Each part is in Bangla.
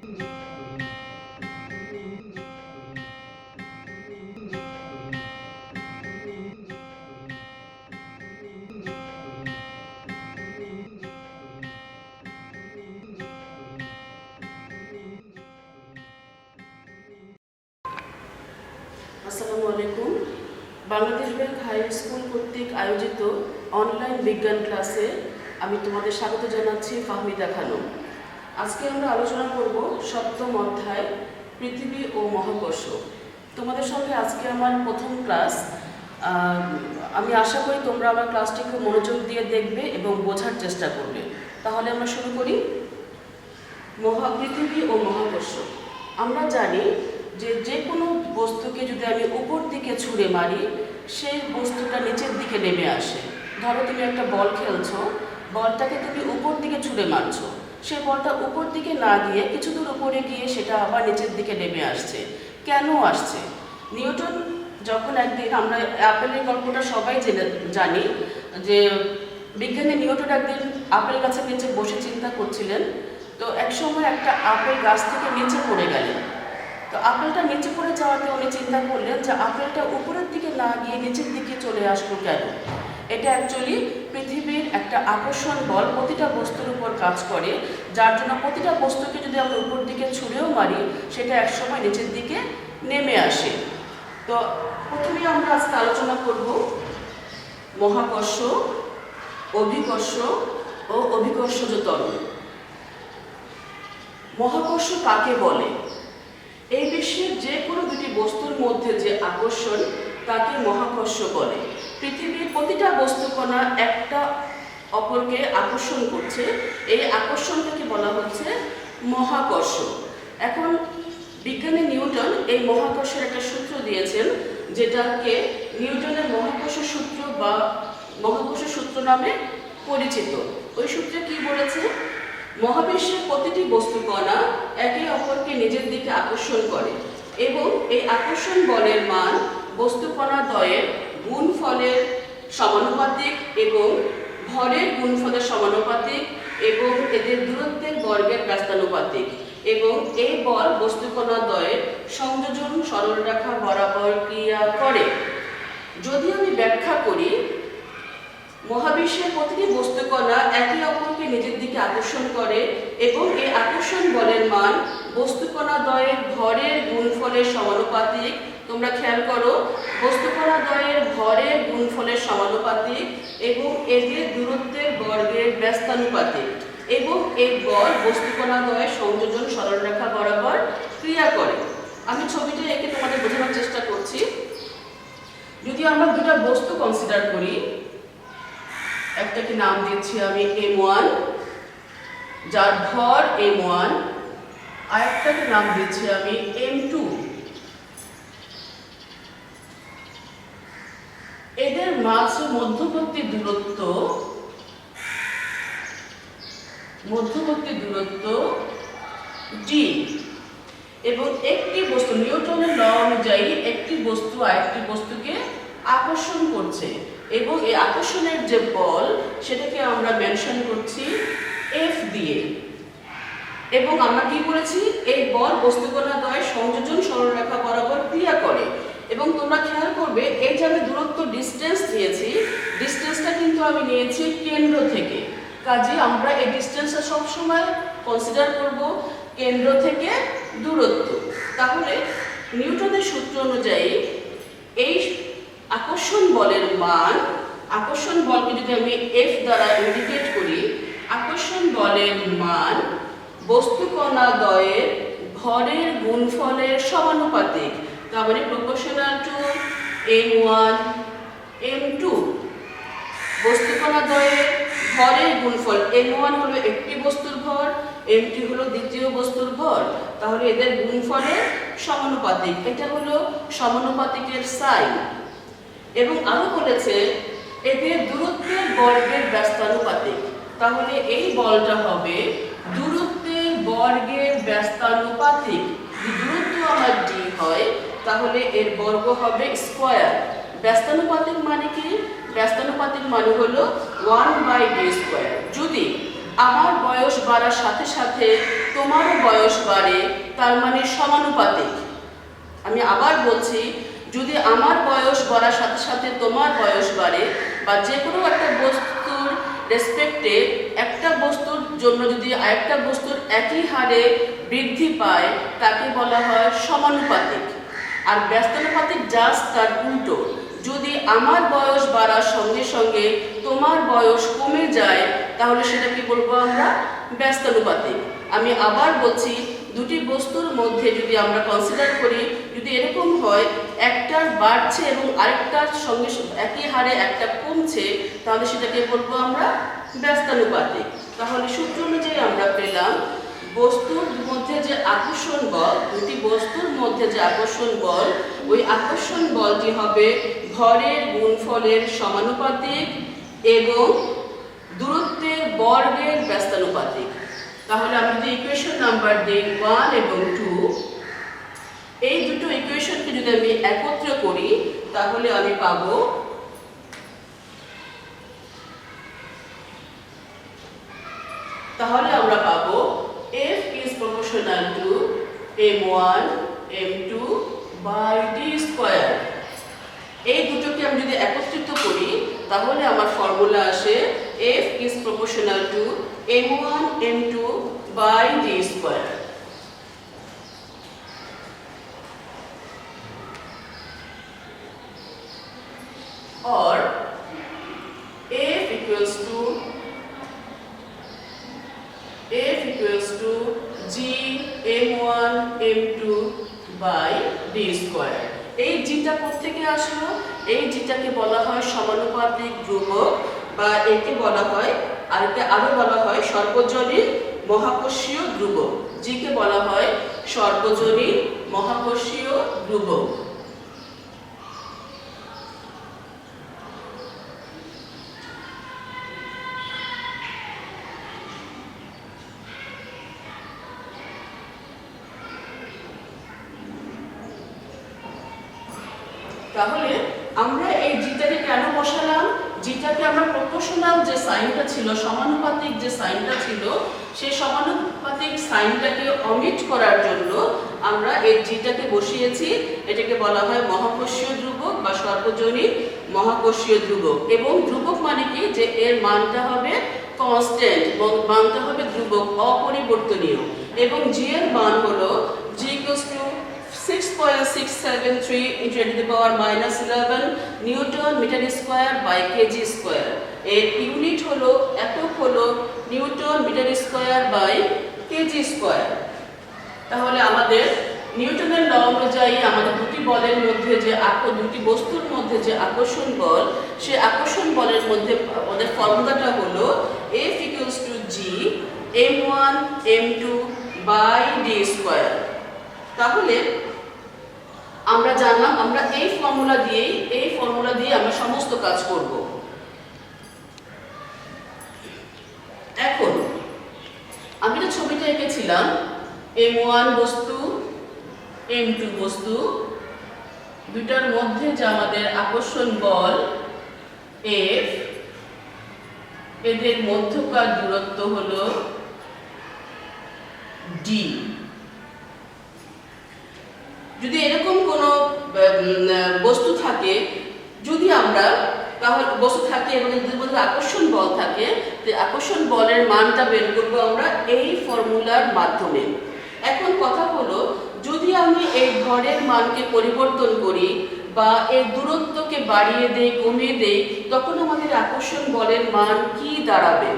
আসসালামু আলাইকুম। বাংলাদেশ ব্যাংক হাই স্কুল কর্তৃক আয়োজিত অনলাইন বিজ্ঞান ক্লাসে আমি তোমাদের স্বাগত জানাচ্ছি, ফাহমিদা খানম। আজকে আমরা আলোচনা করব সপ্তম অধ্যায় পৃথিবী ও মহাকর্ষ। তোমাদের সঙ্গে আজকে আমার প্রথম ক্লাস। আমি আশা করি তোমরা আমার ক্লাসটি খুব মনোযোগ দিয়ে দেখবে এবং বোঝার চেষ্টা করবে। তাহলে আমরা শুরু করি। পৃথিবী ও মহাকর্ষ। আমরা জানি যে কোনো বস্তুকে যদি আমি উপর দিকে ছুঁড়ে মারি, সেই বস্তুটা নিচের দিকে নেমে আসে। ধরো তুমি একটা বল খেলছো, বলটাকে তুমি উপর দিকে ছুঁড়ে মারছো, সেই বলটা উপর দিকে না গিয়ে কিছু দূর উপরে গিয়ে সেটা আবার নিচের দিকে নেমে আসছে। কেন আসছে? নিউটন যখন একদিন, আমরা আপেলের গল্পটা সবাই জানি, যে বিজ্ঞানী নিউটন একদিন আপেল গাছের নিচে বসে চিন্তা করছিলেন। তো একসময় একটা আপেল গাছ থেকে নিচে পড়ে গেলেন। তো আপেলটা নিচে পড়ে যাওয়াতে উনি চিন্তা করলেন যে আপেলটা উপরের দিকে না গিয়ে নিচের দিকে চলে আসলো কেন। এটা অ্যাকচুয়ালি পৃথিবীর একটা আকর্ষণ বল প্রতিটা বস্তুর উপর কাজ করে, যার জন্য প্রতিটা বস্তুকে যদি আমরা উপর দিকে ছুঁড়েও মারি, সেটা একসময় নিচের দিকে নেমে আসে। তো প্রথমে আমরা আজকে আলোচনা করব মহাকর্ষ, অভিকর্ষ ও অভিকর্ষজ ত্বরণ। মহাকর্ষ কাকে বলে? এই বিশ্বের যে কোনো দুটি বস্তুর মধ্যে যে আকর্ষণ, তাকে মহাকর্ষ বলে। পৃথিবীর প্রতিটা বস্তুকণা একটা অপরকে আকর্ষণ করছে, এই আকর্ষণটাকে বলা হচ্ছে মহাকর্ষ। এখন বিজ্ঞানী নিউটন এই মহাকর্ষের একটা সূত্র দিয়েছেন, যেটাকে নিউটনের মহাকর্ষ সূত্র বা মহাকর্ষ সূত্র নামে পরিচিত। ওই সূত্রে কি বলেছে? মহাবিশ্বের প্রতিটি বস্তুকণা একে অপরকে নিজের দিকে আকর্ষণ করে এবং এই আকর্ষণ বলের মান বস্তুকণা দ্বয়ের গুণফলের সমানুপাতিক এবং ভরের গুণফলের সমানুপাতিক এবং এদের দূরত্বের বর্গের ব্যস্তানুপাতিক, এবং এই বল বস্তুকণা দ্বয়ের সংযোজন সরলরেখা বরাবর ক্রিয়া করে। যদি আমি ব্যাখ্যা করি, মহাবিশ্বের প্রতিটি বস্তুকণা একে অপরকে নিজের দিকে আকর্ষণ করে এবং এই আকর্ষণ বলের মান বস্তুকণা দ্বয়ের ভরের গুণফলের সমানুপাতিক। তোমরা খেয়াল করো, বস্তুকণা দ্বয়ের ভরের গুণফলের সমানুপাতিক এবং এদের দূরত্বের বর্গের ব্যস্তানুপাতিক, এবং এই বল বস্তুকণা দ্বয়ের সংযোজন সরলরেখা বরাবর ক্রিয়া করে। আমি ছবিটা এঁকে তোমাদের বোঝানোর চেষ্টা করছি। যদি আমরা দুটা বস্তু কনসিডার করি, একটাকে নাম দিচ্ছি আমি M1, যার ভর M1, আর একটাকে নাম দিচ্ছি আমি M2। এদের মাঝে মধ্যবর্তী দূরত্ব d, এবং একটি বস্তু, নিউটনের ল অনুযায়ী একটি বস্তু আরেকটি বস্তুকে আকর্ষণ করছে এবং এই আকর্ষণের যে বল, সেটাকে আমরা মেনশন করছি F দিয়ে। এবং আমরা কি বলেছি? এই বল বস্তুকণা দ্বয়ের সংযোজন সরলরেখা বরাবর ক্রিয়া করে। এবং তোমরা খেয়াল করবে, এই যে আমি দূরত্ব ডিস্টেন্স দিয়েছি, ডিস্টেন্সটা কিন্তু আমি নিয়েছি কেন্দ্র থেকে। কাজে আমরা এই ডিস্টেন্সটা সবসময় কনসিডার করব কেন্দ্র থেকে দূরত্ব। তাহলে নিউটনের সূত্র অনুযায়ী এই আকর্ষণ বলের মান, আকর্ষণ বলকে যদি আমি F দ্বারা ইন্ডিকেট করি, আকর্ষণ বলের মান বস্তুকণা দ্বয়ের ভরের গুণফলের সমানুপাতিক, তার মানে প্রপোর্শনাল টু M1 M2। বস্তুকণা দ্বয়ের ভরের গুণফল, M1 হলো একটি বস্তুর ভর, M2 হলো দ্বিতীয় বস্তুর ভর, তাহলে এদের গুণফলের সমানুপাতিক। এটা হলো সমানুপাতিকের সাইন। এবং আরো বলেছে এদের দূরত্বের বর্গের ব্যস্তানুপাতিক, তাহলে এই বলটা হবে দূরত্বের বর্গের ব্যস্তানুপাতিক। যদি দূরত্ব আমার d হয়, তাহলে এর বর্গ হবে স্কয়ার। ব্যস্তানুপাতিক মানে কি? ব্যস্তানুপাতিক মানে হলো 1/d²। যদি d আমার বয়স বাড়ার সাথে সাথে তোমারও বয়স বাড়ে, তার মানে সমানুপাতিক। আমি আবার বলছি, যদি আমার বয়স বাড়ার সাথে সাথে তোমার বয়স বাড়ে, বা যে কোনো একটা বস্তুর রেসপেক্টে একটা বস্তুর জন্য যদি আরেকটা বস্তুর একই হারে বৃদ্ধি পায়, তাকে বলা হয় সমানুপাতিক। আর ব্যস্তানুপাতিক জাস্ট তার উল্টো। যদি আমার বয়স বাড়ার সঙ্গে সঙ্গে তোমার বয়স কমে যায়, তাহলে সেটা কি বলবো আমরা? ব্যস্তানুপাতিক। আমি আবার বলছি, দুটি বস্তুর মধ্যে যদি আমরা কনসিডার করি, যদি এরকম হয় একটার বাড়ছে এবং আরেকটার সঙ্গে একই হারে একটা কমছে, তাহলে সেটাকে বলবো আমরা ব্যস্তানুপাতিক। তাহলে সূত্র অনুযায়ী আমরা পেলাম বস্তুর মধ্যে যে আকর্ষণ বল, দুটি বস্তুর মধ্যে যে আকর্ষণ বল, ওই আকর্ষণ বলটি হবে ভরের গুণফলের সমানুপাতিক এবং দূরত্বের বর্গের ব্যস্তানুপাতিক। তাহলে আমি যদি ইকুয়েশন নাম্বার দিই 1 এবং 2, এই দুটো ইকুয়েশনকে যদি আমি একত্র করি, তাহলে আমি পাবো F is proportional to m1 m2 by d square। এই দুটোকে আমি যদি একত্রিত করি, তাহলে আমার ফর্মুলা আসে F is proportional to m1 m2 by d square। or F equals to G m1 m2 by d square। এই জিটা কোত্থেকে আসলো? এই জিটাকে বলা হয় সমানুপাতিক ধ্রুবক, বা একে বলা হয়, আরো বলা হয় সর্বজনীন মহাকর্ষীয় ধ্রুবক। জিকে বলা হয় সর্বজনীন মহাকর্ষীয় ধ্রুবক। তাহলে আমরা এই জিটাকে কেন বসালাম? জিটাকে আমরা প্রপোর্শনাল যে সাইনটা ছিল, সমানুপাতিক যে সাইনটা ছিল, সেই সমানুপাতিক সাইনটাকে অমিট করার জন্য আমরা এই জিটাকে বসিয়েছি। এটাকে বলা হয় মহাকর্ষীয় ধ্রুবক বা সর্বজনীন মহাকর্ষীয় ধ্রুবক। এবং ধ্রুবক মানে কি? যে এর মানটা হবে কনস্ট্যান্ট, এবং মানটা হবে ধ্রুবক, অপরিবর্তনীয়। এবং জি এর মান হলো g = 6.673 into 10 to the power minus 11 newton metre square by kg square. এর ইউনিট হলো, একক হলো newton metre square by kg square. তাহলে আমাদের নিউটনের ল অনুযায়ী আমাদের দুটি বলের মধ্যে যে দুটি বস্তুর মধ্যে যে আকর্ষণ বল, সেই আকর্ষণ বলের মধ্যে আমাদের ফর্মুলাটা হলো F equals to G m1 m2 by d square। তাহলে আমরা জানলাম, আমরা এই ফর্মুলা দিয়ে আমরা সমস্ত কাজ করব। এখন আমি যে ছবিটা এঁকেছিলাম, m1 বস্তু m2 বস্তু, দুটার মধ্যে যে আমাদের আকর্ষণ বল F, এদের মধ্যকার দূরত্ব হলো d। যদি এরকম কোনো বস্তু থাকে, যদি আমরা তাহলে বস্তু থাকে এবং এদের মধ্যে আকর্ষণ বল থাকে, আকর্ষণ বলের মানটা বের করবো আমরা এই ফর্মুলার মাধ্যমে। এখন কথা হলো, যদি আমি এই ভরের মানকে পরিবর্তন করি বা এর দূরত্বকে বাড়িয়ে দেই, কমিয়ে দেই, তখন আমাদের আকর্ষণ বলের মান কি দাঁড়াবে?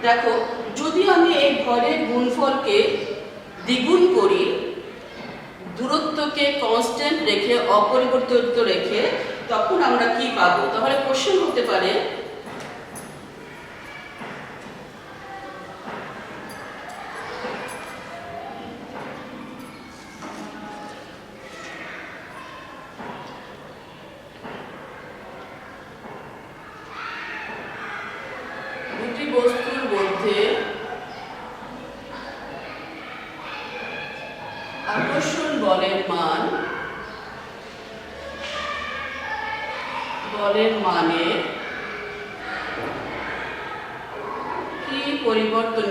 দেখো, যদি আমি এই ভরের গুণফলকে দ্বিগুণ করি, দূরত্বকে কনস্ট্যান্ট রেখে, অপরিবর্তিত রেখে, তখন আমরা কি পাবো? তাহলে কোশ্চেন হতে পারে, দুটি বস্তুর মধ্যে আকর্ষণ বলের মানের কি পরিবর্তন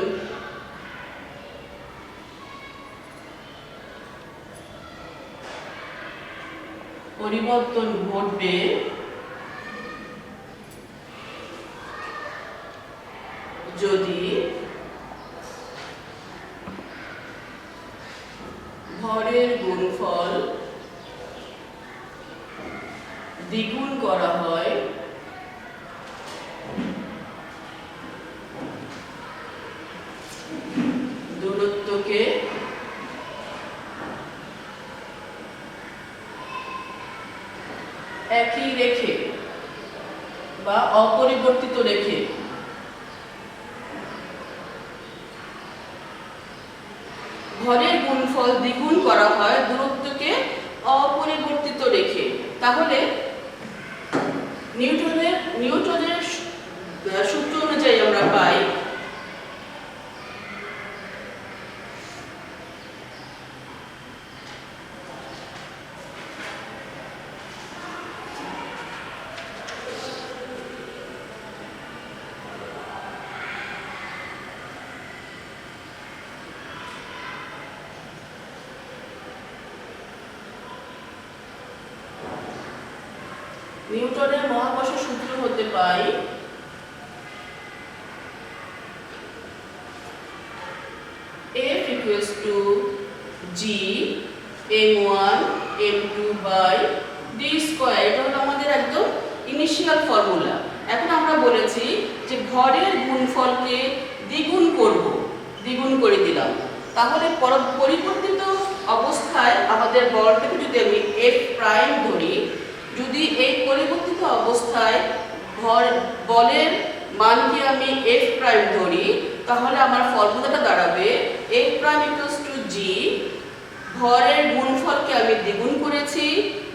ঘটবে যদি ভরের গুণফল দ্বিগুণ করা হয় দূরত্বকে একই রেখে বা অপরিবর্তিত রেখে। ভরের গুণফল দ্বিগুণ করা হয় দূরত্বকে অপরিবর্তিত রেখে। তাহলে নিউটনের সূত্র অনুযায়ী আমরা পাই নিউটনের মহাকর্ষ সূত্র হতে পাই F equals to G m1 m2 by d square. এটা হলো আমাদের একদম ইনিশিয়াল ফর্মুলা। এখন আমরা বলেছি যে ভরের গুণফলকে দ্বিগুণ করব, দ্বিগুণ করে দিলাম। তাহলে পরিবর্তিত অবস্থায় আমাদের বলটাকে যদি আমি F প্রাইম ধরি, যদি এই পরিবর্তিত অবস্থায় বলের মানকে আমি F প্রাইম ধরি, তাহলে আমার ফর্মুলাটা দাঁড়াবে F prime equals to G, ভরের গুণফলকে আমি দ্বিগুণ করেছি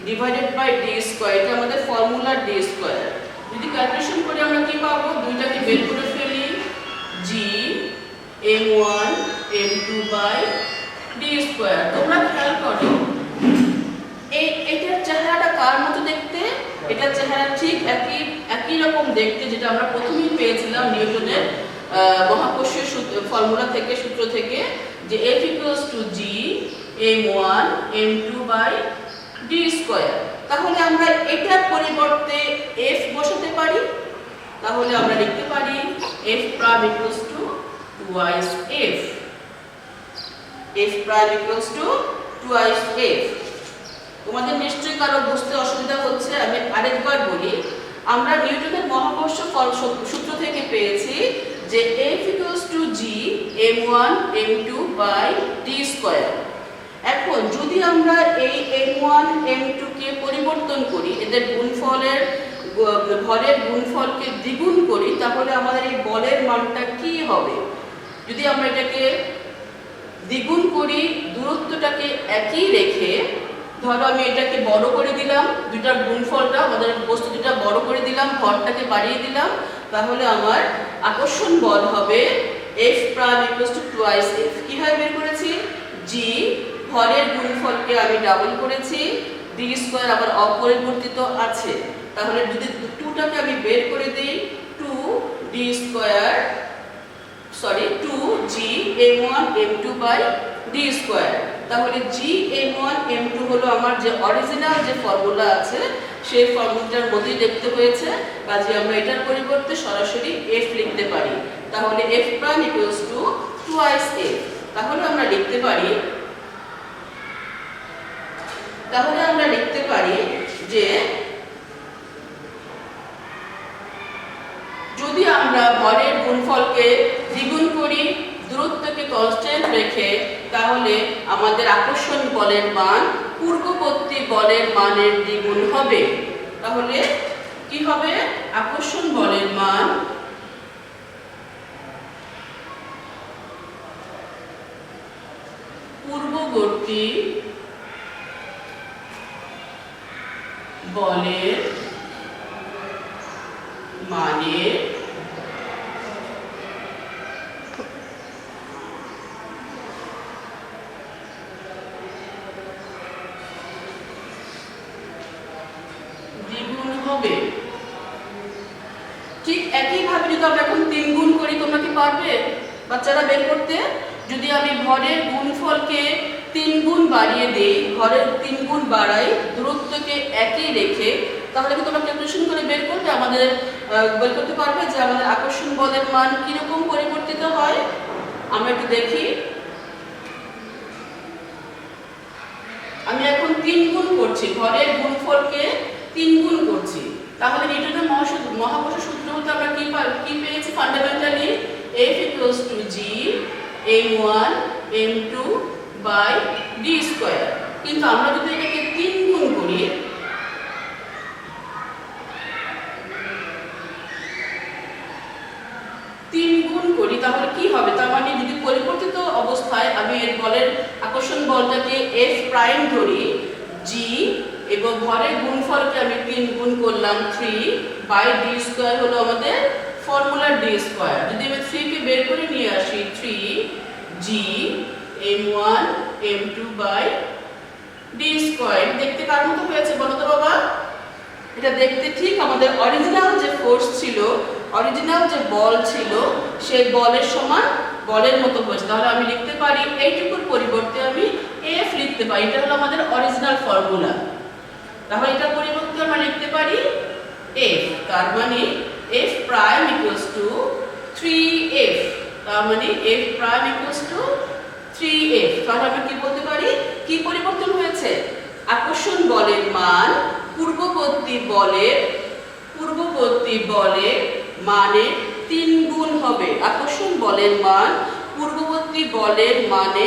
ডিভাইডেড বাই d স্কয়ার। এটা আমাদের ফর্মুলা d স্কয়ার। যদি ক্যালকুলেশন করে আমরা কি পাবো, দুইটাকে বের করে ফেলি, G m1 m2 by d square. তোমরা খেয়াল করো এটার চেহারাটা কার মতো দেখতে? এটার চেহারা ঠিক একই রকম দেখতে যেটা আমরা প্রথমেই পেয়েছিলাম নিউটনের মহাকর্ষীয় ফর্মুলা থেকে, সূত্র থেকে, যে F equals to G m1 m2 by d square. তাহলে আমরা এটার পরিবর্তে F বসাতে পারি। তাহলে আমরা লিখতে পারি F prime equals to twice F, F prime equals to twice F। তোমাদের নিশ্চয়ই কারো বুঝতে অসুবিধা হচ্ছে, আমি আরেকবার বলি। আমরা নিউটনের মহাকর্ষ সূত্র থেকে পেয়েছি যে F equals to G m1 m2 by d square. এখন যদি আমরা এই m1 m2 কে পরিবর্তন করি, এদের ভরের গুণফলকে দ্বিগুণ করি, তাহলে আমাদের এই বলের মানটা কি হবে? যদি আমরা এটাকে দ্বিগুণ করি দূরত্বটাকে একই রেখে, ধরো আমি এটাকে বড় করে দিলাম, দুইটার গুণফলটা আমাদের বস্তু দুটা বড় করে দিলাম, ভরটাকে বাড়িয়ে দিলাম, তাহলে আমার আকর্ষণ বল হবে F prime equals two twice F। কিভাবে বের করেছি? G ভরের গুণফলকে আমি ডাবল করেছি, d স্কয়ার আবার অপরিবর্তিত আছে। তাহলে যদি 2টাকে আমি বের করে দিই, 2 G m1 m2 by d square. তাহলে G m1 m2 হলো আমার যে অরিজিনাল যে ফর্মুলা আছে সেই ফর্মুলাটার মধ্যেই দেখতে হয়েছে, কাজে আমরা এটার পরিবর্তে সরাসরি F লিখতে পারি। তাহলে F prime equals two twice F। তাহলে আমরা লিখতে পারি যে যদি আমরা ভরের গুণফলকে দ্বিগুণ করি দূরত্বকে কনস্ট্যান্ট রেখে, তাহলে আমাদের আকর্ষণ বলের মান পূর্ববর্তী বলের মানের দ্বিগুণ হবে। তাহলে কি হবে? আকর্ষণ বলের মান পূর্ববর্তী বলের মানের দ্বিগুণ হবে। ঠিক একইভাবে যদি আমরা এখন 3 গুণ করি, তোমরা কি পারবে? বাচ্চারা বের করতে, যদি আমি ভরের গুণফলকে 3 গুণ বাড়িয়ে দেই, ভরের 3 গুণ বাড়াই, দূরত্বকে একই রেখে, তাহলে কি তোমরা ক্যালকুলেশন করে বের করবে, আমাদের বের করতে পারবে যে আমাদের আকর্ষণ বলের মান কিরকম পরিবর্তিত হয়। আমরা একটু দেখি। আমি এখন 3 গুণ করছি, ভরের গুণফলকে 3 গুণ করছি, তাহলে নিউটনের মহাকর্ষ সূত্র হতে আমরা কি পেয়েছি fundamentally, F = G m1 m2 by d square. কিন্তু আমরা যদি এটাকে 3 গুণ করি, তাহলে কি হবে, তার মানে যদি পরিবর্তিত অবস্থায় আমি এর বলের আকর্ষণ বলটাকে F প্রাইম ধরি, G এবং ভরের গুণফলকে আমি 3 গুণ করলাম 3 বাই d স্কয়ার হলো আমাদের ফর্মুলা d স্কয়ার। যদি আমি 3 কে বের করে নিয়ে আসি, 3 G m1 m2 by d square. দেখতে কার মতো হয়েছে বলো তো বাবা? এটা দেখতে ঠিক আমাদের অরিজিনাল যে ফোর্স ছিল, অরিজিনাল যে বল ছিল, সেই বলের সমান বলের মতো হয়েছে। তাহলে আমি লিখতে পারি এইটুকুর পরিবর্তে আমি F লিখতে পারি, এটা হলো আমাদের অরিজিনাল ফর্মুলা। তাহলে এটার পরিবর্তে আমরা লিখতে পারি F, তার মানে F prime equals two 3F, তার মানে F prime equals two 3F। তাহলে আমরা কি বলতে পারি, কি পরিবর্তন হয়েছে? আকর্ষণ বলের মান পূর্ববর্তী বলের মানে 3 গুণ হবে। আকর্ষণ বলের মান পূর্ববর্তী বলের মানে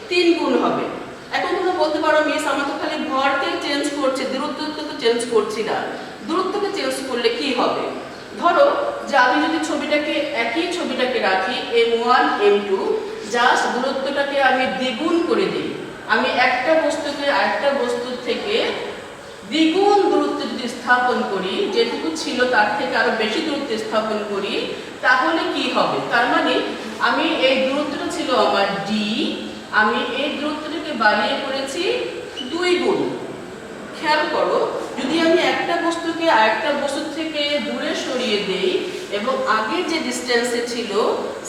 3 গুণ হবে। এখন তোমরা বলতে পারো, মিস আমরা তো খালি ভরকে চেঞ্জ করছি, দূরত্বকে তো চেঞ্জ করছি না। দূরত্বকে চেঞ্জ করলে কি হবে? ধরো যে আমি যদি একই ছবিটাকে রাখি m1 m2, জাস্ট দূরত্বটাকে আমি দ্বিগুণ করে দিই, আমি একটা বস্তুকে আরেকটা বস্তুর থেকে দ্বিগুণ দূরত্বে যদি স্থাপন করি, যেটুকু ছিল তার থেকে আরো বেশি দূরত্বে স্থাপন করি, তাহলে কি হবে? তার মানে আমি এই দূরত্বটা ছিল আমার d, আমি এই দূরত্বটাকে বাড়িয়ে করেছি 2 গুণ। খেয়াল করো, যদি আমি একটা বস্তুকে আরেকটা বস্তু থেকে দূরে সরিয়ে দেই এবং আগে যে ডিসটেন্সে ছিল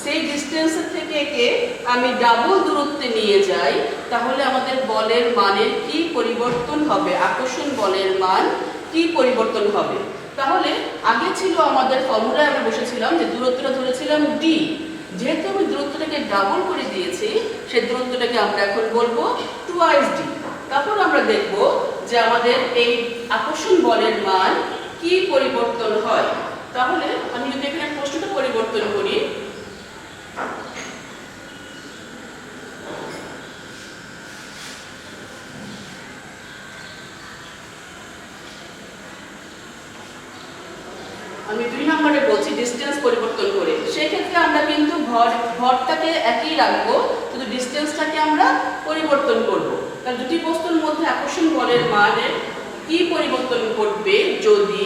সেই ডিসটেন্সের থেকে একে আমি ডাবল দূরত্বে নিয়ে যাই, তাহলে আমাদের বলের মানের কি পরিবর্তন হবে? আকর্ষণ বলের মান কি পরিবর্তন হবে? তাহলে আগে ছিল আমাদের ফর্মুলায় আমরা বসেছিলাম যে দূরত্বটা ধরেছিলাম d, যেহেতু আমি দূরত্বটাকে ডাবল করে দিয়েছি, সেই দূরত্বটাকে আমরা এখন বলবো 2d। তারপর আমরা দেখব যে আমাদের এই আকর্ষণ বলের মান কি পরিবর্তন হয়। তাহলে আমি যদি এখানে প্রশ্নটা পরিবর্তন করি, আমি 2 নম্বরে বলছি ডিসটেন্স পরিবর্তন করে, সেই ক্ষেত্রে আমরা কিন্তু ভরটাকে একই রাখবো, শুধু ডিসটেন্সটাকে আমরা পরিবর্তন করব। তাহলে দুটি বস্তুর মধ্যে আকর্ষণ বলের মানের কি পরিবর্তন ঘটবে যদি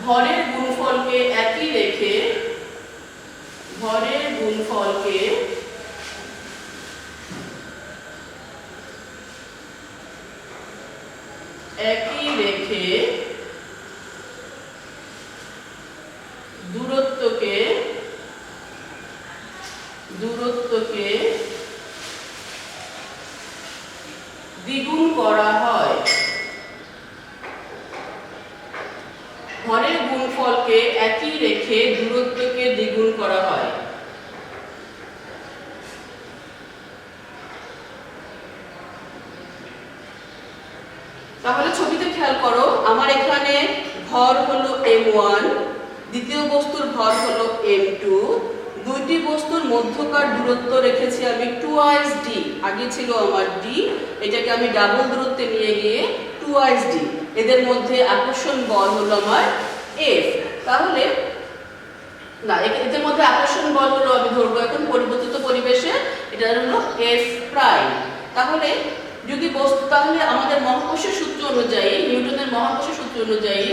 ভরের গুণফলকে একই রেখে দূরত্বকে দ্বিগুণ করা হয়। ভরের গুণফলকে একই রেখে দূরত্বকে দ্বিগুণ করা হয়। তাহলে ছবিতে খেয়াল করো, আমার এখানে ভর হলো m1, দ্বিতীয় বস্তুর ভর হলো m2, দুইটি বস্তুর মধ্যকার দূরত্ব রেখেছি আমি 2d, আগে ছিল আমার d, এটাকে আমি ডাবল দূরত্বে নিয়ে গিয়ে 2d, এদের মধ্যে আকর্ষণ বল হলো আমার F। তাহলে না, এদের মধ্যে আকর্ষণ বল হলো, আমি ধরবো এখন পরিবর্তিত পরিবেশে, এটা হলো F প্রাইম। তাহলে যদি বস্তু, তাহলে আমাদের মহাকর্ষীয় সূত্র অনুযায়ী, নিউটনের মহাকর্ষীয় সূত্র অনুযায়ী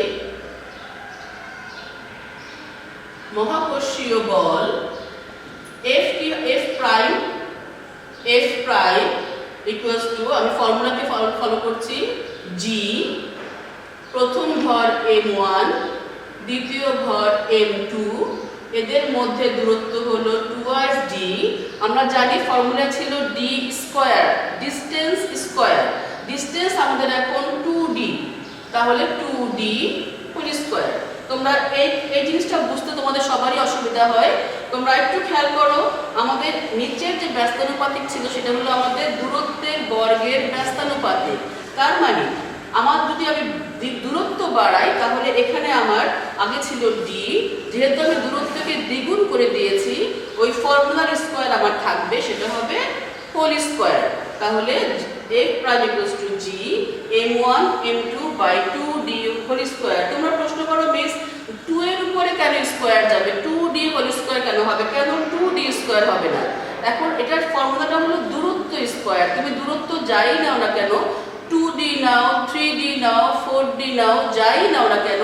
মহাকর্ষীয় বল F প্রাইম ইকুয়ালস টু, আমি ফর্মুলাকে ফলো করছি, G প্রথম ভর m1, দ্বিতীয় ভর m2 এদের মধ্যে দূরত্ব হলো টুয়ার্ডস ডি। আমরা জানি ফর্মুলা ছিল D square, distance square. Distance আমাদের এখন 2d, তাহলে 2d হোল স্কয়ার। তোমরা এই জিনিসটা বুঝতে তোমাদের সবারই অসুবিধা হয়। তোমরা একটু খেয়াল করো, আমাদের নিচের যে ব্যস্তানুপাতিক ছিল সেটা হলো আমাদের দূরত্বের বর্গের ব্যস্তানুপাতিক। তার মানে আমার যদি আমি দূরত্ব বাড়াই তাহলে এখানে আমার আগে ছিল ডি, যেহেতু আমি দূরত্বকে দ্বিগুণ করে দিয়েছি ওই ফর্মুলার স্কয়ার আমার থাকবে, সেটা হবে হোল স্কয়ার। তাহলে f prime equals to g m1 m2 by 2d whole square. তোমরা প্রশ্ন করো মিস 2 এর উপরে কেন স্কয়ার যাবে, 2d হোল স্কয়ার কেন হবে, কেন 2d স্কয়ার হবে না? এখন এটার ফর্মুলাটা হলো দূরত্ব স্কয়ার। তুমি দূরত্ব যাই নাও না কেন, 2d নাও, 3d নাও, 4d নাও, যাই নাও না কেন,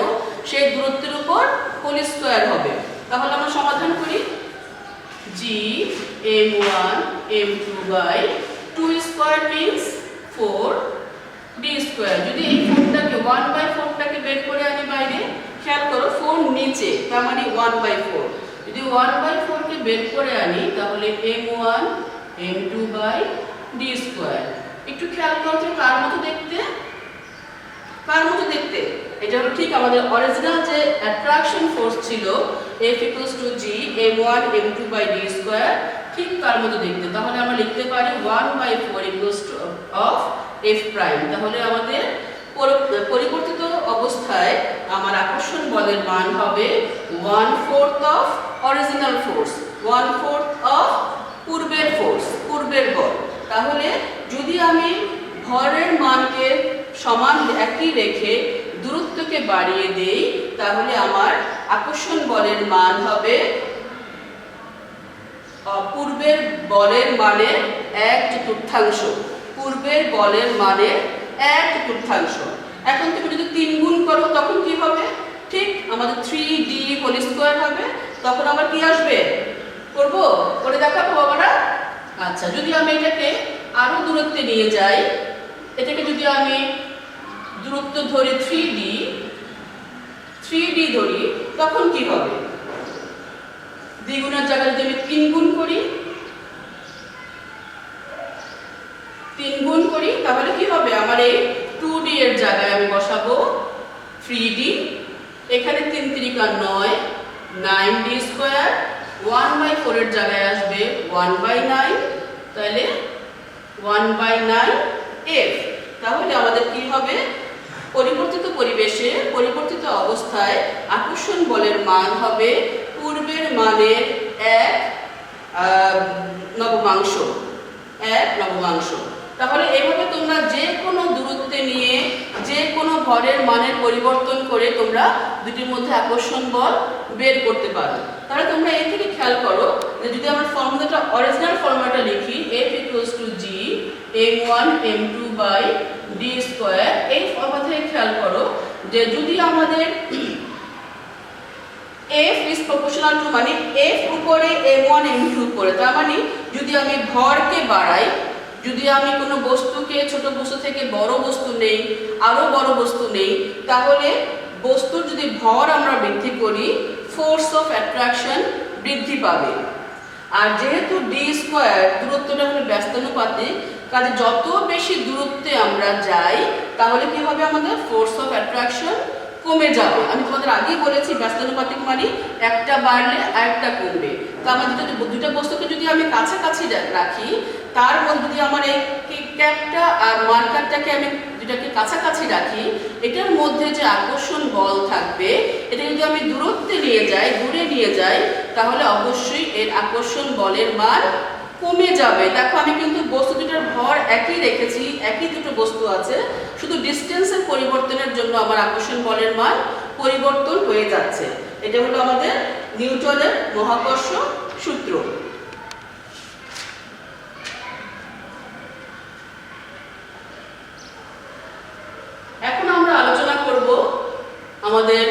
সেই দূরত্বের উপর হোল স্কয়ার হবে। তাহলে আমরা সমাধান করি, g m1 m2 by 2 square means 4d square. যদি এই 4টাকে 1/4টাকে বের করে আনি বাইরে, খেয়াল করো 4 নিচে, তার মানে 1/4। যদি 1/4 কে বের করে আনি তাহলে m1 m2 by d square. একটু খেয়াল করো তো কার মতো দেখতে, কার মতো দেখতে? এটা হলো ঠিক আমাদের অরিজিনাল যে অ্যাট্রাকশন ফোর্স ছিল F equals to G m1 m2 by d square, ঠিক তার মতো দেখতে। তাহলে আমরা লিখতে পারি 1/4 equals to of F prime। তাহলে আমাদের পরিবর্তিত অবস্থায় আমার আকর্ষণ বলের মান হবে 1/4 of অরিজিনাল ফোর্স, 1/4 of পূর্বের ফোর্স, পূর্বের বল। তাহলে যদি আমি ভরের মানকে সমান একই রেখে দূরত্বকে বাড়িয়ে দেই তাহলে আমার আকর্ষণ বলের মান হবে পূর্বের বলের মানের 1/4, পূর্বের বলের মানের 1/4। এখন তুমি যদি 3 গুণ করো তখন কি হবে? ঠিক আমাদের 3d হোল স্কয়ার হবে। তখন আবার কি আসবে করব, করে দেখাবো বাবারা। আচ্ছা, যদি আমি এটাকে আরো দূরত্বে নিয়ে যাই, এটাকে যদি আমি দূরত্ব ধরি 3d ধরি, তখন কি হবে? দ্বিগুণের জায়গায় যদি আমি 3 গুণ করি, 3 গুণ করি তাহলে কি হবে? আমার এই 2d এর জায়গায় আমি বসাবো 3d, এখানে 3 3 9, 9d স্কয়ার, 1/4 এর জায়গায় আসবে 1/9, তাহলে 1/9f। তাহলে আমাদের কি হবে? পরিবর্তিত পরিবেশে, পরিবর্তিত অবস্থায় আকর্ষণ বলের মান হবে পূর্বের মানের 1/9। তাহলে এইভাবে তোমরা যে কোনো দূরত্বে নিয়ে যে কোনো ভরের মানের পরিবর্তন করে তোমরা দুটির মধ্যে আকর্ষণ বল বের করতে পারো। তাহলে তোমরা এই থেকে খেয়াল করো যে যদি আমরা ফর্মুলাটা অরিজিনাল ফর্মুলাটা লিখি F equals to G m1 m2 by d square, এই ফর্মুলা থেকে খেয়াল করো যে যদি আমাদের F is proportional to মানে F উপরে m1 m2 উপরে, তার মানে যদি আমি ভরকে বাড়াই, যদি আমি কোনো বস্তুকে ছোট বস্তু থেকে বড় বস্তু নেই, আরো বড় বস্তু নেই, তাহলে বস্তুর যদি ভর আমরা বৃদ্ধি করি ফোর্স অফ অ্যাট্রাকশন বৃদ্ধি পাবে। আর যেহেতু d স্কয়ার দূরত্বটা হলো ব্যস্তানুপাতিক, কাজে যত বেশি দূরত্বে আমরা যাই তাহলে কি হবে? আমাদের ফোর্স অফ অ্যাট্রাকশন কমে যাবে। আমি তোমাদের আগেই বলেছি ব্যস্তানুপাতিক মানে একটা বাড়লে আরেকটা কমবে। তো আমার দুটো বস্তুকে যদি আমি কাছাকাছি রাখি, তার মধ্যে যদি আমার এই ক্যাপটা আর মার্কারটাকে আমি দুটাকে কাছাকাছি রাখি, এটার মধ্যে যে আকর্ষণ বল থাকবে এটা যদি আমি দূরত্বে নিয়ে যাই, দূরে নিয়ে যাই, তাহলে অবশ্যই এর আকর্ষণ বলের মান কমে যাবে। দেখো আমি কিন্তু বস্তু দুটোর ভর একই রেখেছি, একই দুটো বস্তু আছে, শুধু ডিস্টেন্সের পরিবর্তনের জন্য আমার আকর্ষণ বলের মান পরিবর্তন হয়ে যাচ্ছে। এটা হলো আমাদের নিউটনের মহাকর্ষ সূত্র। এখন আমরা আলোচনা করব আমাদের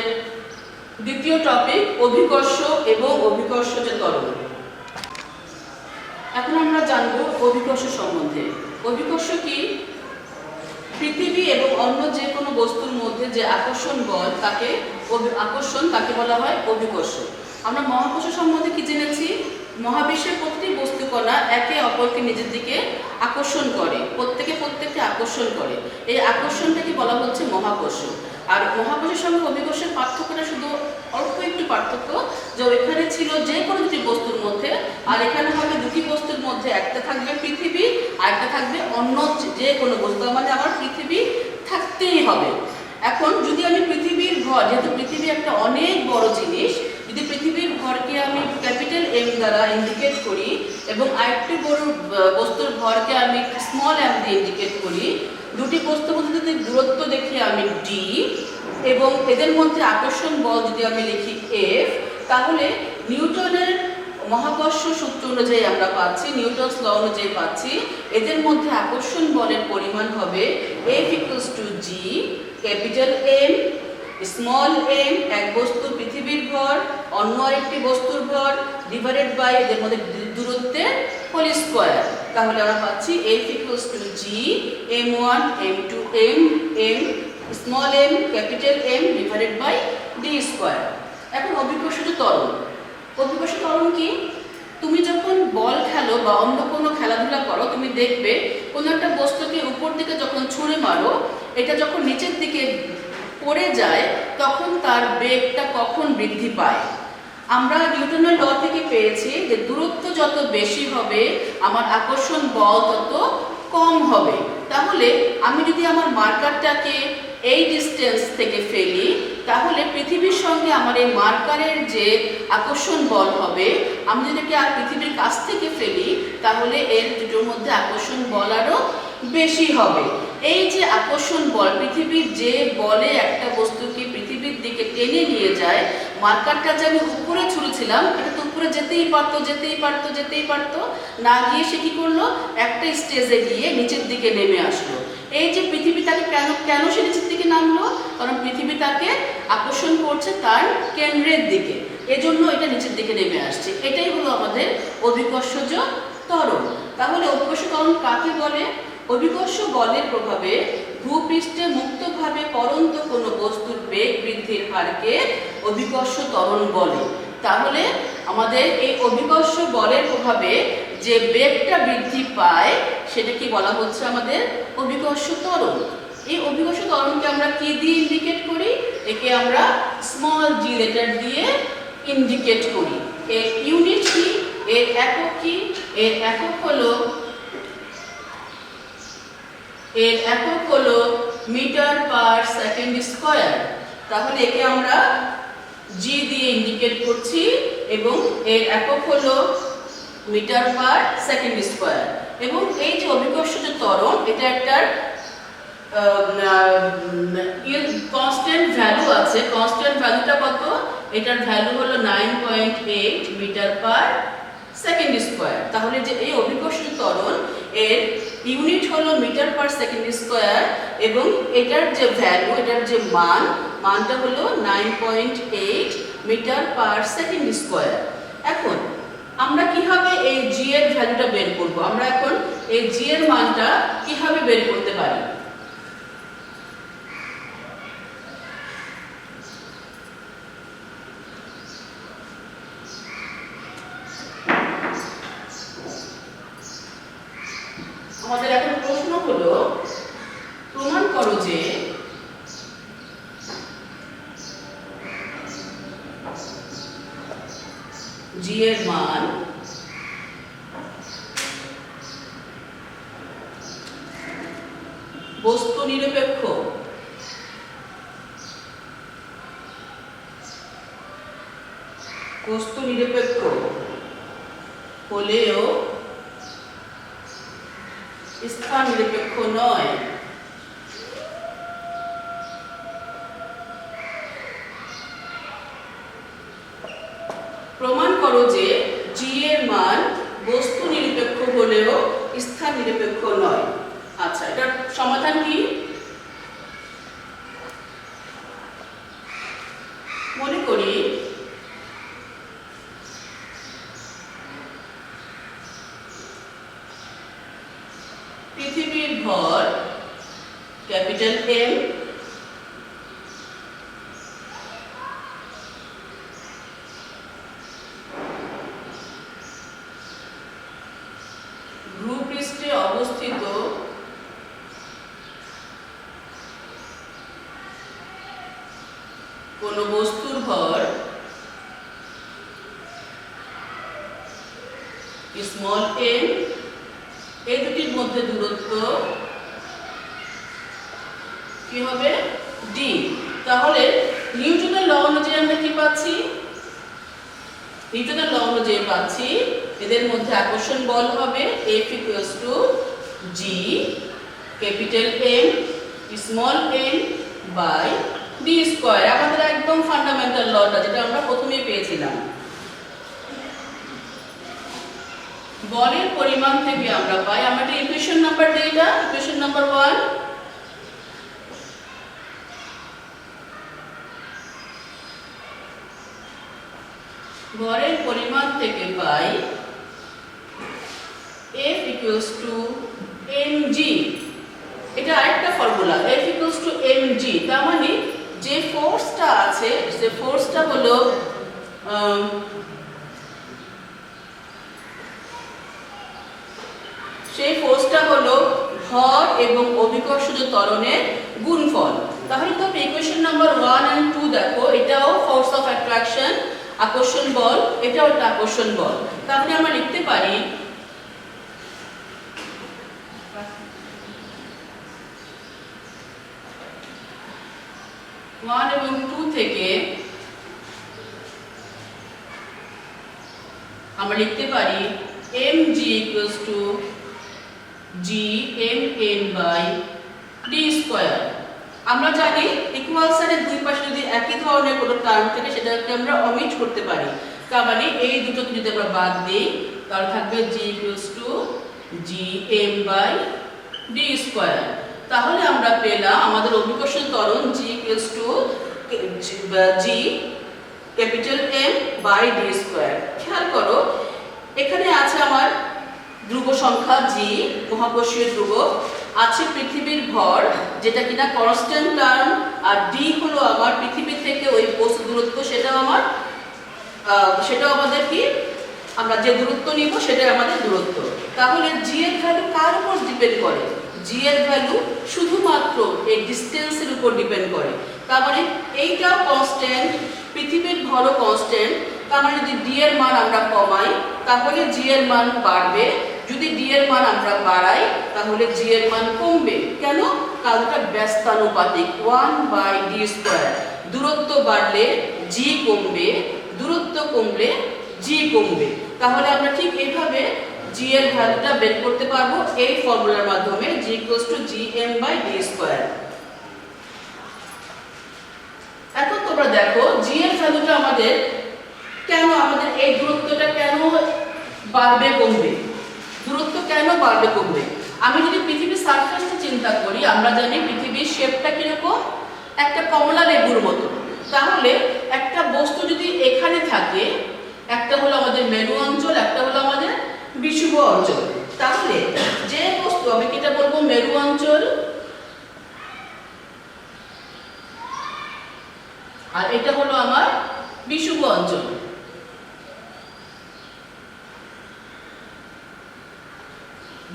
দ্বিতীয় টপিক অভিকর্ষ এবং অভিকর্ষজ ত্বরণ। এখন আমরা জানব অভিকর্ষ সম্বন্ধে। অভিকর্ষ কি? পৃথিবী এবং অন্য যে কোনো বস্তুর মধ্যে যে আকর্ষণ বল তাকে বলা হয় অভিকর্ষ। আমরা মহাকর্ষ সম্বন্ধে কি জেনেছি? মহাবিশ্বের প্রতিটি বস্তুকণা একে অপরকে নিজের দিকে আকর্ষণ করে, প্রত্যেককে আকর্ষণ করে। এই আকর্ষণটাকে বলা হচ্ছে মহাকর্ষ। আর মহাকর্ষের সঙ্গে অভিকর্ষের পার্থক্যটা শুধু অল্প একটু পার্থক্য, যে এখানে ছিল যে কোনো দুটি বস্তুর মধ্যে, আর এখানে হবে দুটি বস্তুর মধ্যে একটা থাকবে পৃথিবী আর একটা থাকবে অন্য যে কোনো বস্তু, মানে আমার পৃথিবী থাকতেই হবে। এখন যদি আমি পৃথিবীর ভর, যেহেতু পৃথিবী একটা অনেক বড় জিনিস, যদি পৃথিবীর ভরকে আমি ক্যাপিটাল এম দ্বারা ইন্ডিকেট করি এবং আরেকটি বড় বস্তুর ভরকে আমি স্মল এম দিয়ে ইন্ডিকেট করি, দুটি বস্তুর মধ্যে যদি দূরত্ব দেখি আমি ডি এবং এদের মধ্যে আকর্ষণ বল যদি আমি লিখি এফ, তাহলে নিউটনের মহাকর্ষ সূত্র অনুযায়ী আমরা পাচ্ছি, নিউটনস ল অনুযায়ী পাচ্ছি, এদের মধ্যে আকর্ষণ বলের পরিমাণ হবে F equals to G, capital M small m, এক বস্তু পৃথিবীর ভর অন্য আরেকটি বস্তুর ভর ডিভাইডেড বাই এদের মধ্যে দূরত্বের হোল স্কয়ার। তাহলে আমরা পাচ্ছি F equals to G m1 m2 m small m capital M divided by d square. এখন অভিকর্ষজ ত্বরণ। অভিকর্ষ ত্বরণ কি? তুমি যখন বল খেলো বা অন্য কোনো খেলাধুলা করো, তুমি দেখবে কোনো একটা বস্তুকে উপর দিকে যখন ছুঁড়ে মারো, এটা যখন নিচের দিকে পড়ে যায় তখন তার বেগটা কখন বৃদ্ধি পায়? আমরা নিউটনের ল থেকে পেয়েছি যে দূরত্ব যত বেশি হবে আমার আকর্ষণ বল তত কম হবে। তাহলে আমি যদি আমার মার্কারটাকে এই ডিস্টেন্স থেকে ফেলি, তাহলে পৃথিবীর সঙ্গে আমার এই মার্কারের যে আকর্ষণ বল হবে, আমি যদি এটাকে আর পৃথিবীর কাছ থেকে ফেলি, তাহলে এর দুটোর মধ্যে আকর্ষণ বল আরও বেশি হবে। এই যে আকর্ষণ বল, পৃথিবীর যে বলে একটা বস্তুকে পৃথিবীর দিকে টেনে নিয়ে যায়, মার্কারটা যে আমি উপরে ছুঁড়েছিলাম, এটা তো উপরে যেতেই পারতো, না গিয়ে সে কি করলো, একটা স্টেজে গিয়ে নিচের দিকে নেমে আসলো। এই যে পৃথিবী তাকে কেন সে নিচের দিকে নামলো? কারণ পৃথিবী তাকে আকর্ষণ করছে তার কেন্দ্রের দিকে, এজন্য এটা নিচের দিকে নেমে আসছে। এটাই হলো আমাদের অভিকর্ষজ ত্বরণ। তাহলে অভিকর্ষ ত্বরণ কাকে বলে? অভিকর্ষ বলের প্রভাবে ভূপৃষ্ঠে মুক্তভাবে পরন্ত কোনো বস্তুর বেগ বৃদ্ধির হারকে অভিকর্ষ ত্বরণ বলে। তাহলে আমাদের এই অভিকর্ষ বলের প্রভাবে যে বেগটা বৃদ্ধি পায় সেটা কি বলা হচ্ছে আমাদের অভিকর্ষ ত্বরণ। এই অভিকর্ষ ত্বরণকে আমরা কি দিয়ে ইন্ডিকেট করি? একে আমরা স্মল জি লেটার দিয়ে ইন্ডিকেট করি। এর ইউনিট কি? এর একক কি? এর একক হলো মিটার পার সেকেন্ড স্কয়ার। তাহলে একে আমরা জি দিয়ে ইন্ডিকেট করছি এবং এর একক হলো মিটার পার সেকেন্ড স্কয়ার। এবং এই যে অভিকর্ষজ ত্বরণ, এটা একটা কনস্ট্যান্ট ভ্যালু আছে। কনস্ট্যান্ট ভ্যালুটা কত? এটার ভ্যালু হলো 9.8 মিটার পার সেকেন্ড স্কয়ার। তাহলে যে এই অভিকর্ষজ ত্বরণ, এর ইউনিট হলো মিটার পার সেকেন্ড স্কয়ার এবং এটার যে ভ্যালু, এটার যে মানটা হলো 9.8 মিটার পার সেকেন্ড স্কয়ার। এখন আমরা কিভাবে এই জি এর ভ্যালুটা বের করব? আমরা এখন এই জি এর মানটা কিভাবে বের করতে পারি? আমাদের এখন প্রশ্ন হলো, প্রমাণ করো যে জি এর মান বস্তু নিরপেক্ষ হলেও স্থান নিরপেক্ষ নয়। প্রমাণ করো যে জি এর মান বস্তু নিরপেক্ষ হলেও স্থান নিরপেক্ষ নয়। আচ্ছা, এটার সমাধান কি? মনে করি পৃথিবীর ভর ক্যাপিটাল এম, পৃষ্ঠে অবস্থিত কোন বস্তুর ভর স্মল m, এই দুটির মধ্যে দূরত্ব কি হবে d। তাহলে নিউটনের ল অনুযায়ী আমরা কি পাচ্ছি? নিউটনের ল অনুযায়ী পাচ্ছি এদের মধ্যে আকর্ষণ বল হবে F = G capital M small m by d square. আমাদের একদম ফান্ডামেন্টাল লটা যেটা আমরা প্রথমেই পেয়েছিলাম। বলের পরিমাণ থেকে আমরা পাই, আমরা একটা ইকুয়েশন নাম্বার দিই, এটা ইকুয়েশন নাম্বার 1। ভরের পরিমাণ থেকে পাই F = mg। এটা আরেকটা ফর্মুলা, F = mg। তার মানে যে ফোর্সটা আছে, যে ফোর্সটা হলো সেই ফোর্সটা হলো ভর এবং অভিকর্ষজ ত্বরণের গুণফল। তাহলে তো ইকুয়েশন নাম্বার 1 and 2 দেখো, এটাও ফোর্স অফ অ্যাট্রাকশন আকর্ষণ বল, এটাও একটা আকর্ষণ বল। তাহলে আমরা লিখতে পারি ওয়ান এবং 2 থেকে আমরা লিখতে পারি mg = Gmn/d স্কয়ার। আমরা জানি ইকুয়ালসের দুই পাশে যদি একই ধরনের কোনো টার্ম থাকে সেটাকে আমরা অমিট করতে পারি। তার মানে এই দুটো যদি আমরা বাদ দিই তাহলে থাকবে G = Gm/d স্কয়ার। তাহলে আমরা পেলাম আমাদের অভিকর্ষজ ত্বরণ G = G capital M/d square. খেয়াল করো এখানে আছে আমার ধ্রুব সংখ্যা G, মহাকর্ষীয় ধ্রুবক, আছে পৃথিবীর ভর যেটা কিনা কনস্ট্যান্ট টার্ম, আর d হলো আমার পৃথিবী থেকে ওই বস্তুর দূরত্ব, সেটাও আমাদের কি, আমরা যে দূরত্ব নিব সেটাই আমাদের দূরত্ব। তাহলে g এর ভ্যালু কার উপর ডিপেন্ড করে? g এর ভ্যালু শুধুমাত্র এই ডিসটেন্সের উপর ডিপেন্ড করে। তার মানে এইটাও কনস্ট্যান্ট, পৃথিবীর ভরও কনস্ট্যান্ট। তার মানে যদি d এর মান আমরা কমাই তাহলে g এর মান বাড়বে, যদি d এর মান আমরা বাড়াই তাহলে g এর মান কমবে। কেন? কারণ এটা ব্যস্তানুপাতিক, 1/d স্কয়ার। দূরত্ব বাড়লে g কমবে, দূরত্ব কমলে g কমবে। তাহলে আমরা ঠিক এইভাবে g এর ভ্যালুটা বের করতে পারবো এই ফর্মুলার মাধ্যমে, G = Gm/d স্কয়ার। এখন তোমরা দেখো g এর ভ্যালুটা আমাদের কেন, আমাদের এই দূরত্বটা কেন বাড়বে কমবে, দূরত্ব কেন বাড়বে কমবে? আমি যদি পৃথিবীর সারফেসটা চিন্তা করি, আমরা জানি পৃথিবীর শেপটা কিরকম, একটা কমলা লেবুর মতো। তাহলে একটা বস্তু যদি এখানে থাকে, একটা হলো আমাদের মেরু অঞ্চল, একটা হলো আমাদের বিষুব অঞ্চল। তাহলে যে বস্তু, আমি কিটা বলবো মেরু অঞ্চল, আর এটা হলো আমার বিষুব অঞ্চল।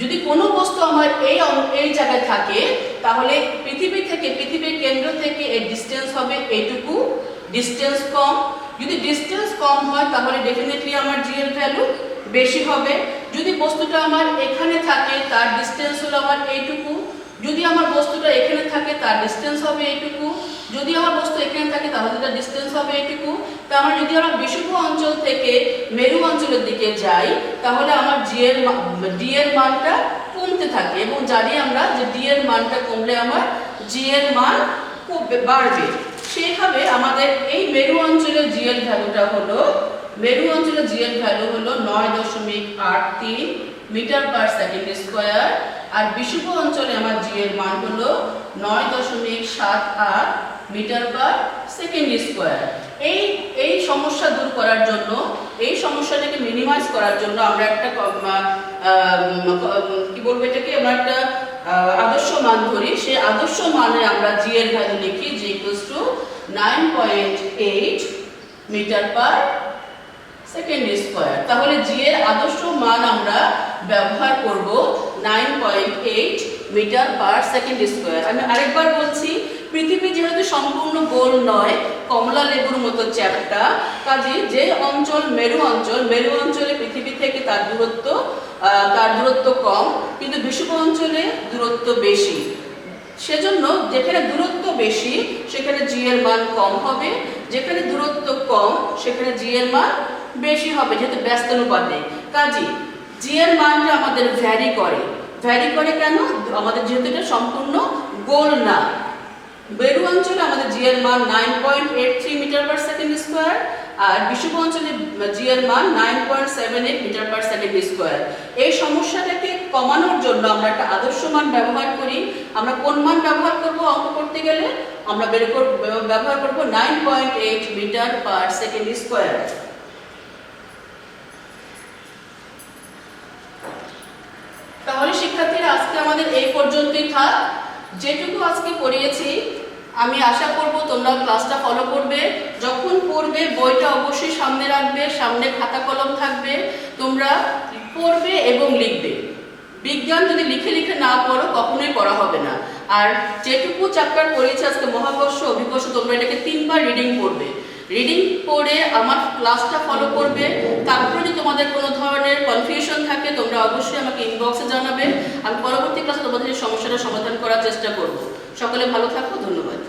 যদি কোনো বস্তু আমার এই জায়গায় থাকে তাহলে পৃথিবীর কেন্দ্র থেকে এর ডিসটেন্স হবে এইটুকু, ডিসটেন্স কম। যদি ডিসটেন্স কম হয় তাহলে ডেফিনেটলি আমার g এর ভ্যালু বেশি হবে। যদি বস্তুটা আমার এখানে থাকে তার ডিসটেন্স হলো আমার এইটুকু, যদি আমার বস্তুটা এখানে থাকে তার ডিসটেন্স হবে এইটুকু, যদি আমার বস্তু এখানে থাকে তাহলে তার ডিসটেন্স হবে এইটুকু। তার মানে যদি আমরা বিষুব অঞ্চল থেকে মেরু অঞ্চলের দিকে যাই তাহলে আমার d এর মানটা কমতে থাকে, এবং জানি আমরা যে d এর মানটা কমলে আমার g এর মান বাড়বে। সেইভাবে আমাদের এই মেরু অঞ্চলের g এর ভ্যালুটা হলো, মেরু অঞ্চলের g এর ভ্যালু হলো 9.83 মিটার/সেকেন্ড স্কয়ার, আর বিষুব অঞ্চলে আমার g এর মান হলো 9.78 মিটার/সেকেন্ড স্কয়ার। এই সমস্যা দূর করার জন্য, এই সমস্যাটাকে মিনিমাইজ করার জন্য আমরা একটা কি বলবো এটাকে, আমরা একটা আদর্শ মান ধরি। সেই আদর্শ মানে আমরা g এর ভ্যালু লিখি G = 9.8 মিটার/সেকেন্ড স্কয়ার। তাহলে g এর আদর্শ মান আমরা ব্যবহার করব 9.8 মিটার পার সেকেন্ড স্কোয়ার। আমি আরেকবার বলছি, পৃথিবী যেহেতু সম্পূর্ণ গোল নয়, কমলা লেবুর মতো চ্যাপ্টা, কাজে যে অঞ্চল মেরু অঞ্চলে পৃথিবী থেকে তার দূরত্ব কম, কিন্তু বিষুব অঞ্চলে দূরত্ব বেশি। সেজন্য যেখানে দূরত্ব বেশি সেখানে জি এর মান কম হবে, যেখানে দূরত্ব কম সেখানে জি এর মান বেশি হবে, যেহেতু ব্যস্তানুপাতে। কাজে জি এর মানটা আমাদের ভ্যারি করে কেন? আমাদের যেহেতু এটা সম্পূর্ণ গোল না। মেরু অঞ্চলে আমাদের জি এর মান 9.83 মিটার পার সেকেন্ড স্কোয়ার, আর বিষুব অঞ্চলে জি এর মান 9.78 মিটার পার সেকেন্ড স্কোয়ার। এই সমস্যাটাকে কমানোর জন্য আমরা একটা আদর্শ মান ব্যবহার করি। আমরা কোন মান ব্যবহার করব অঙ্ক করতে গেলে? আমরা ব্যবহার করব 9.8 মিটার পার সেকেন্ড স্কোয়ার। তাহলে শিক্ষার্থীরা, আজকে আমাদের এই পর্যন্তই থাক। যেটুকু আজকে পড়িয়েছি আমি আশা করব তোমরা ক্লাসটা ফলো করবে। যখন পড়বে বইটা অবশ্যই সামনে রাখবে, সামনে খাতা কলম থাকবে, তোমরা পড়বে এবং লিখবে। বিজ্ঞান যদি লিখে লিখে না পড়ো কখনোই পড়া হবে না। আর যেটুকু চ্যাপ্টার পড়িয়েছি আজকে, মহাকর্ষ, অভিকর্ষ, তোমরা এটাকে 3বার রিডিং পড়বে। রিডিং পড়ে আমার ক্লাসটা ফলো করবে। তারপরে যদি তোমাদের কোনো ধরনের কনফিউশন থাকে তোমরা অবশ্যই আমাকে ইনবক্সে জানাবে। আমি পরবর্তী ক্লাসে তোমাদের এই সমস্যাটা সমাধান করার চেষ্টা করব। সকলে ভালো থাকো, ধন্যবাদ।